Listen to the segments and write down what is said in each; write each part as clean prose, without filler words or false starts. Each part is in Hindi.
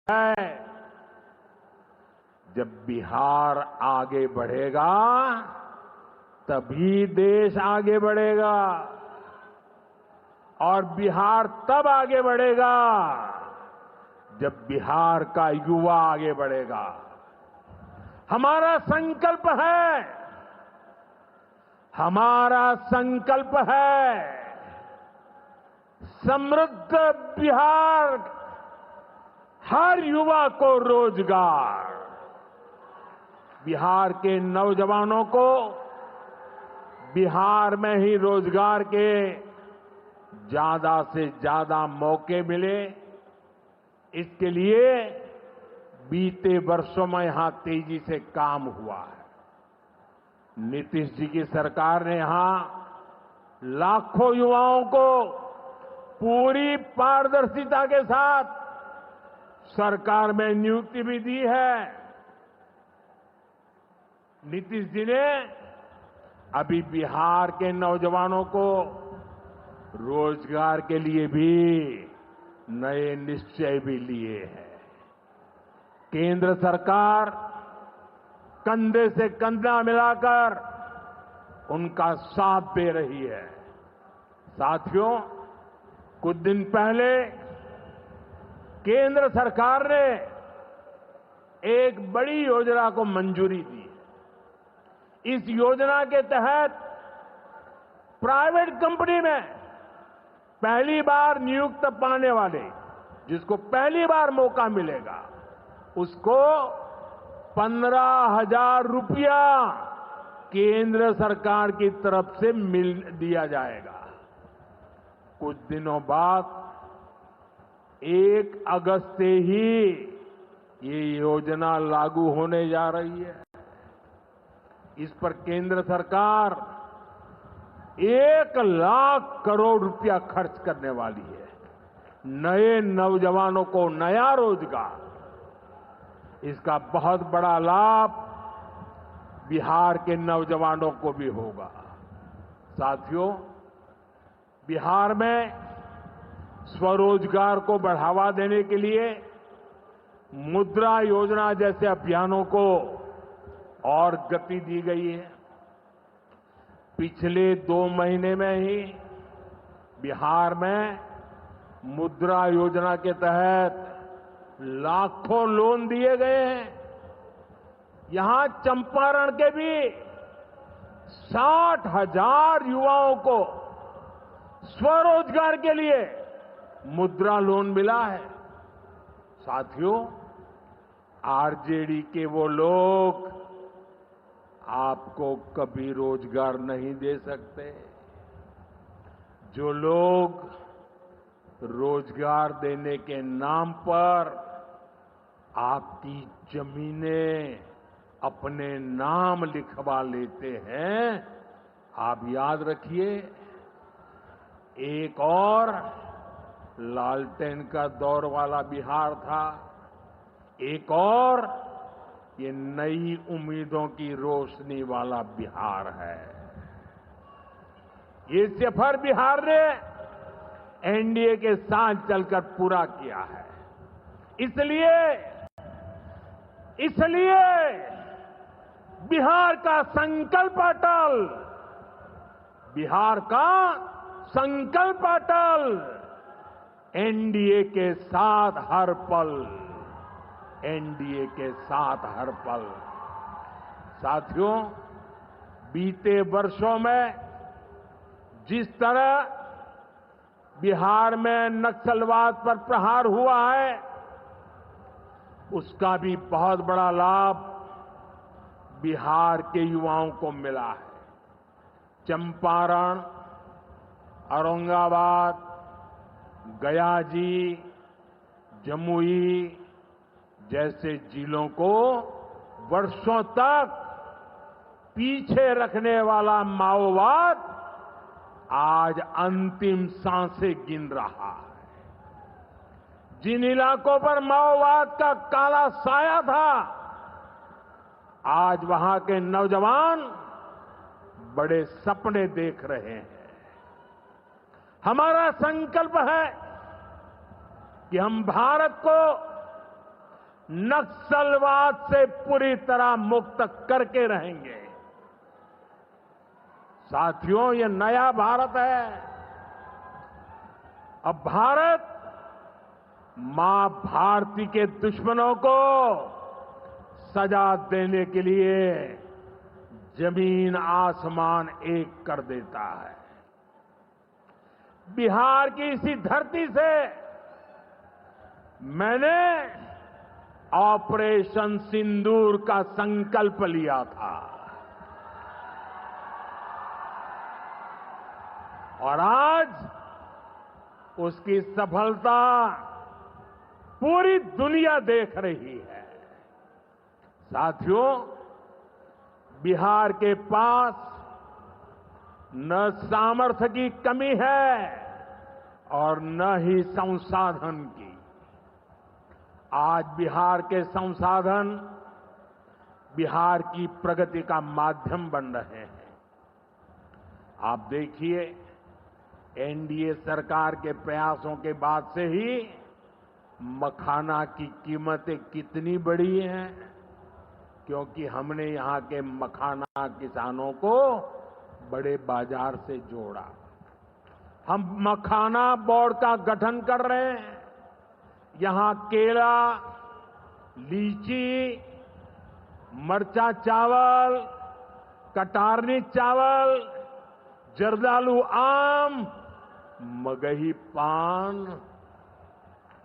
है। जब बिहार आगे बढ़ेगा तभी देश आगे बढ़ेगा और बिहार तब आगे बढ़ेगा जब बिहार का युवा आगे बढ़ेगा। हमारा संकल्प है समृद्ध बिहार, हर युवा को रोजगार, बिहार के नौजवानों को बिहार में ही रोजगार के ज्यादा से ज्यादा मौके मिले, इसके लिए बीते वर्षों में यहां तेजी से काम हुआ है। नीतीश जी की सरकार ने यहां लाखों युवाओं को पूरी पारदर्शिता के साथ सरकार में नियुक्ति भी दी है। नीतीश जी ने अभी बिहार के नौजवानों को रोजगार के लिए भी नए निश्चय भी लिए हैं। केंद्र सरकार कंधे से कंधा मिलाकर उनका साथ दे रही है। साथियों, कुछ दिन पहले केंद्र सरकार ने एक बड़ी योजना को मंजूरी दी। इस योजना के तहत प्राइवेट कंपनी में पहली बार नियुक्त पाने वाले, जिसको पहली बार मौका मिलेगा, उसको 15,000 रुपया केंद्र सरकार की तरफ से दिया जाएगा। कुछ दिनों बाद 1 अगस्त से ही ये योजना लागू होने जा रही है। इस पर केंद्र सरकार 1 लाख करोड़ रुपया खर्च करने वाली है। नए नौजवानों को नया रोजगार, इसका बहुत बड़ा लाभ बिहार के नौजवानों को भी होगा। साथियों, बिहार में स्वरोजगार को बढ़ावा देने के लिए मुद्रा योजना जैसे अभियानों को और गति दी गई है। पिछले 2 महीने में ही बिहार में मुद्रा योजना के तहत लाखों लोन दिए गए हैं। यहां चंपारण के भी 60,000 युवाओं को स्वरोजगार के लिए मुद्रा लोन मिला है। साथियों, आरजेडी के वो लोग आपको कभी रोजगार नहीं दे सकते। जो लोग रोजगार देने के नाम पर आपकी जमीनें अपने नाम लिखवा लेते हैं, आप याद रखिए, एक और लालटेन का दौर वाला बिहार था, एक और ये नई उम्मीदों की रोशनी वाला बिहार है। ये सफर बिहार ने एनडीए के साथ चलकर पूरा किया है। इसलिए बिहार का संकल्प अटल, बिहार का संकल्प अटल, एनडीए के साथ हर पल, एनडीए के साथ हर पल। साथियों, बीते वर्षों में जिस तरह बिहार में नक्सलवाद पर प्रहार हुआ है, उसका भी बहुत बड़ा लाभ बिहार के युवाओं को मिला है। चंपारण, औरंगाबाद, गयाजी, जमुई जैसे जिलों को वर्षों तक पीछे रखने वाला माओवाद आज अंतिम सांसें गिन रहा है। जिन इलाकों पर माओवाद का काला साया था, आज वहां के नौजवान बड़े सपने देख रहे हैं। हमारा संकल्प है कि हम भारत को नक्सलवाद से पूरी तरह मुक्त करके रहेंगे। साथियों, ये नया भारत है। अब भारत मां भारती के दुश्मनों को सजा देने के लिए जमीन आसमान एक कर देता है। बिहार की इसी धरती से मैंने ऑपरेशन सिंदूर का संकल्प लिया था और आज उसकी सफलता पूरी दुनिया देख रही है। साथियों, बिहार के पास न सामर्थ्य की कमी है और न ही संसाधन की। आज बिहार के संसाधन बिहार की प्रगति का माध्यम बन रहे हैं। आप देखिए, एनडीए सरकार के प्रयासों के बाद से ही मखाना की कीमतें कितनी बढ़ी हैं, क्योंकि हमने यहां के मखाना किसानों को बड़े बाजार से जोड़ा। हम मखाना बोर्ड का गठन कर रहे हैं। यहां केला, लीची, मरचा चावल, कटारनी चावल, जर्दालू आम, मगही पान,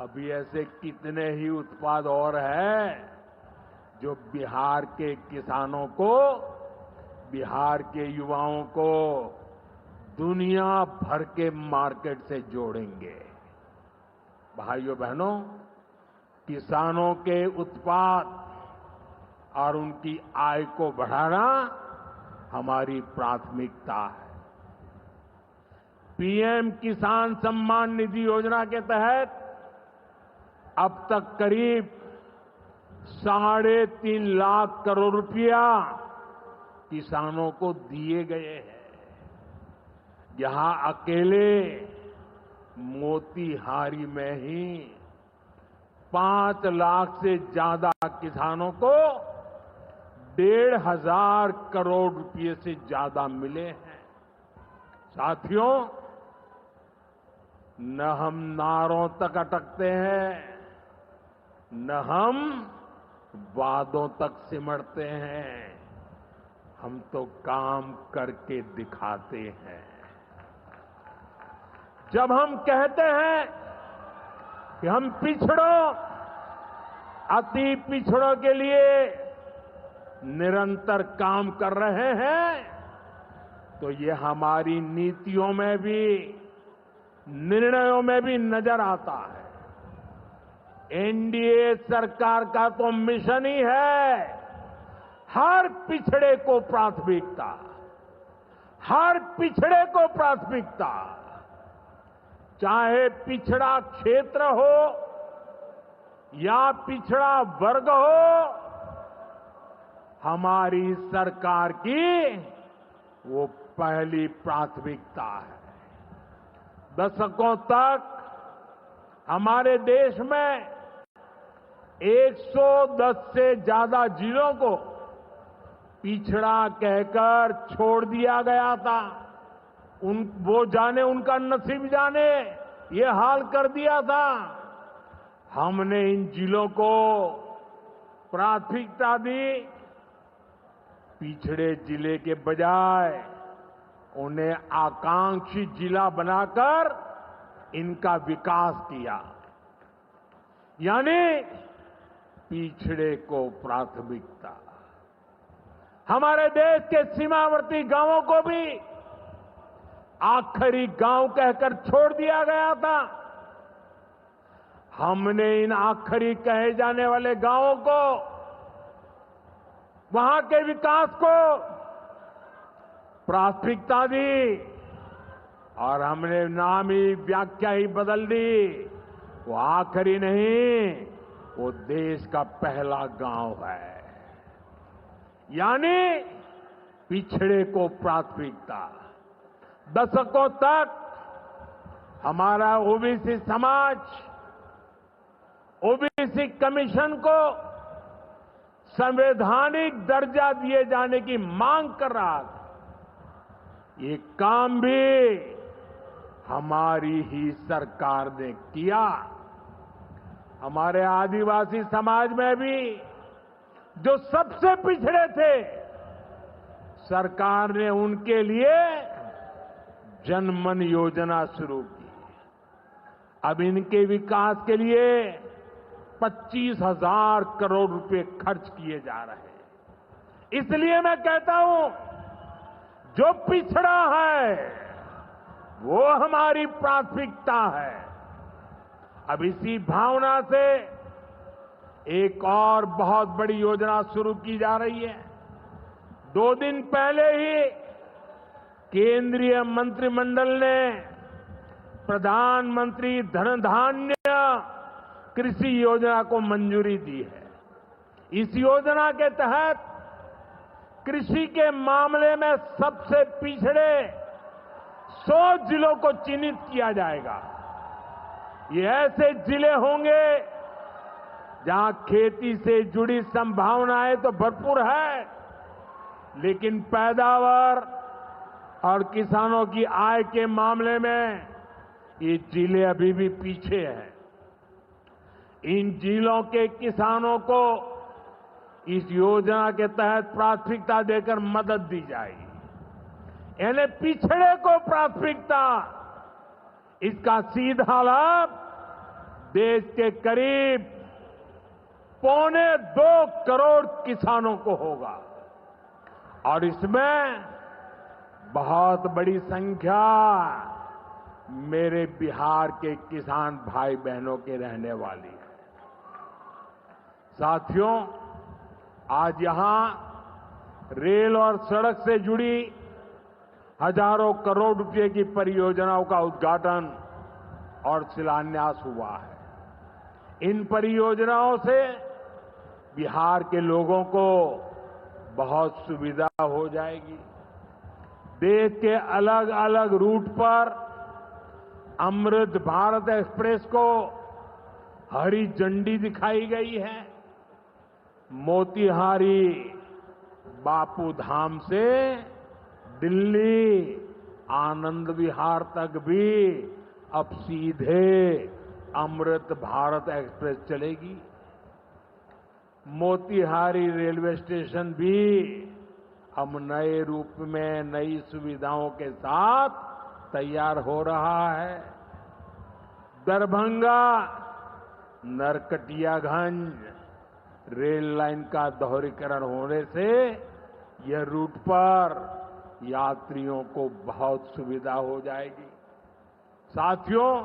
अभी ऐसे कितने ही उत्पाद और हैं जो बिहार के किसानों को, बिहार के युवाओं को दुनिया भर के मार्केट से जोड़ेंगे। भाइयों बहनों, किसानों के उत्पाद और उनकी आय को बढ़ाना हमारी प्राथमिकता है। पीएम किसान सम्मान निधि योजना के तहत अब तक करीब 3.5 लाख करोड़ रुपया किसानों को दिए गए हैं। यहां अकेले मोतीहारी में ही 5 लाख से ज्यादा किसानों को 1,500 करोड़ रुपए से ज्यादा मिले हैं। साथियों, न हम नारों तक अटकते हैं, न हम वादों तक सिमटते हैं, हम तो काम करके दिखाते हैं। जब हम कहते हैं कि हम पिछड़ों, अति पिछड़ों के लिए निरंतर काम कर रहे हैं, तो ये हमारी नीतियों में भी, निर्णयों में भी नजर आता है। एनडीए सरकार का तो मिशन ही है हर पिछड़े को प्राथमिकता, हर पिछड़े को प्राथमिकता, चाहे पिछड़ा क्षेत्र हो या पिछड़ा वर्ग हो, हमारी सरकार की वो पहली प्राथमिकता है। दशकों तक हमारे देश में 110 से ज्यादा जिलों को पिछड़ा कहकर छोड़ दिया गया था। वो जाने, उनका नसीब जाने, ये हाल कर दिया था। हमने इन जिलों को प्राथमिकता दी। पिछड़े जिले के बजाय उन्हें आकांक्षी जिला बनाकर इनका विकास किया, यानी पिछड़े को प्राथमिकता। हमारे देश के सीमावर्ती गांवों को भी आखिरी गांव कहकर छोड़ दिया गया था। हमने इन आखिरी कहे जाने वाले गांवों को, वहां के विकास को प्राथमिकता दी और हमने नाम ही, व्याख्या ही बदल दी। वो आखिरी नहीं, वो देश का पहला गांव है, यानी पिछड़े को प्राथमिकता। दशकों तक हमारा ओबीसी समाज ओबीसी कमीशन को संवैधानिक दर्जा दिए जाने की मांग कर रहा था। ये काम भी हमारी ही सरकार ने किया। हमारे आदिवासी समाज में भी जो सबसे पिछड़े थे, सरकार ने उनके लिए जनमन योजना शुरू की। अब इनके विकास के लिए 25,000 करोड़ रुपए खर्च किए जा रहे हैं। इसलिए मैं कहता हूं, जो पिछड़ा है वो हमारी प्राथमिकता है। अब इसी भावना से एक और बहुत बड़ी योजना शुरू की जा रही है। 2 दिन पहले ही केंद्रीय मंत्रिमंडल ने प्रधानमंत्री धन धान्य कृषि योजना को मंजूरी दी है। इस योजना के तहत कृषि के मामले में सबसे पिछड़े 100 जिलों को चिन्हित किया जाएगा। ये ऐसे जिले होंगे जहां खेती से जुड़ी संभावनाएं तो भरपूर है, लेकिन पैदावार और किसानों की आय के मामले में ये जिले अभी भी पीछे हैं। इन जिलों के किसानों को इस योजना के तहत प्राथमिकता देकर मदद दी जाएगी। यानी पिछड़े को प्राथमिकता। इसका सीधा लाभ देश के करीब 2.25 करोड़ किसानों को होगा और इसमें बहुत बड़ी संख्या मेरे बिहार के किसान भाई बहनों के रहने वाली है। साथियों, आज यहां रेल और सड़क से जुड़ी हजारों करोड़ रुपए की परियोजनाओं का उद्घाटन और शिलान्यास हुआ है। इन परियोजनाओं से बिहार के लोगों को बहुत सुविधा हो जाएगी। देश के अलग अलग रूट पर अमृत भारत एक्सप्रेस को हरी झंडी दिखाई गई है। मोतिहारी बापू धाम से दिल्ली आनंद विहार तक भी अब सीधे अमृत भारत एक्सप्रेस चलेगी। मोतिहारी रेलवे स्टेशन भी अब नए रूप में नई सुविधाओं के साथ तैयार हो रहा है। दरभंगा नरकटियागंज रेल लाइन का दोहरीकरण होने से यह रूट पर यात्रियों को बहुत सुविधा हो जाएगी। साथियों,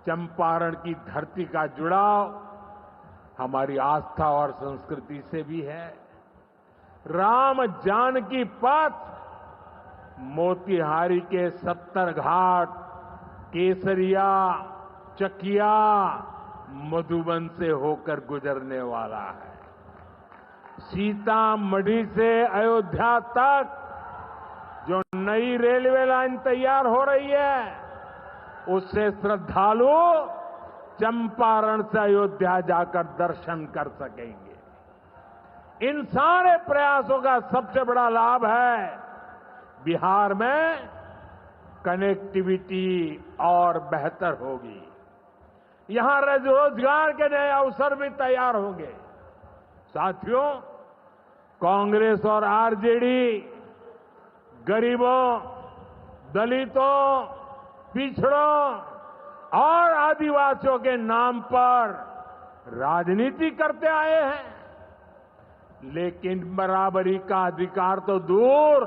चंपारण की धरती का जुड़ाव हमारी आस्था और संस्कृति से भी है। राम जानकी पथ मोतिहारी के 70 घाट, केसरिया, चकिया, मधुबन से होकर गुजरने वाला है। सीतामढ़ी से अयोध्या तक जो नई रेलवे लाइन तैयार हो रही है, उससे श्रद्धालु चंपारण से अयोध्या जाकर दर्शन कर सकेंगे। इन सारे प्रयासों का सबसे बड़ा लाभ है बिहार में कनेक्टिविटी और बेहतर होगी। यहां रोजगार के नए अवसर भी तैयार होंगे। साथियों, कांग्रेस और आरजेडी गरीबों, दलितों, पिछड़ों और आदिवासियों के नाम पर राजनीति करते आए हैं, लेकिन बराबरी का अधिकार तो दूर,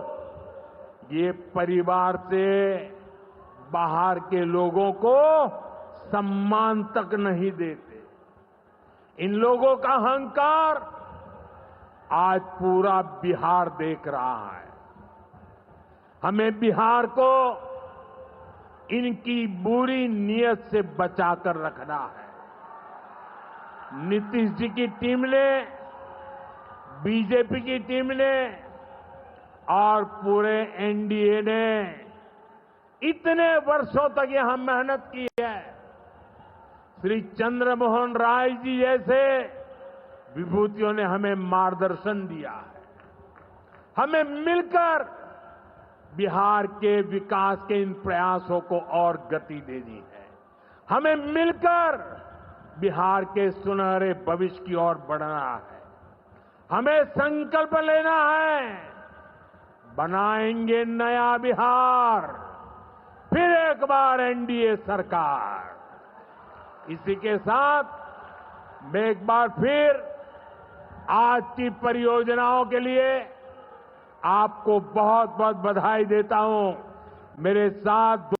ये परिवार से बाहर के लोगों को सम्मान तक नहीं देते। इन लोगों का अहंकार आज पूरा बिहार देख रहा है। हमें बिहार को इनकी बुरी नीयत से बचाकर रखना है। नीतीश जी की टीम ने, बीजेपी की टीम ने और पूरे एनडीए ने इतने वर्षों तक यहां मेहनत की है। श्री चंद्रमोहन राय जी जैसे विभूतियों ने हमें मार्गदर्शन दिया है। हमें मिलकर बिहार के विकास के इन प्रयासों को और गति देनी है। हमें मिलकर बिहार के सुनहरे भविष्य की ओर बढ़ना है। हमें संकल्प लेना है, बनाएंगे नया बिहार, फिर एक बार एनडीए सरकार। इसी के साथ मैं एक बार फिर आज की परियोजनाओं के लिए आपको बहुत बहुत बधाई देता हूं। मेरे साथ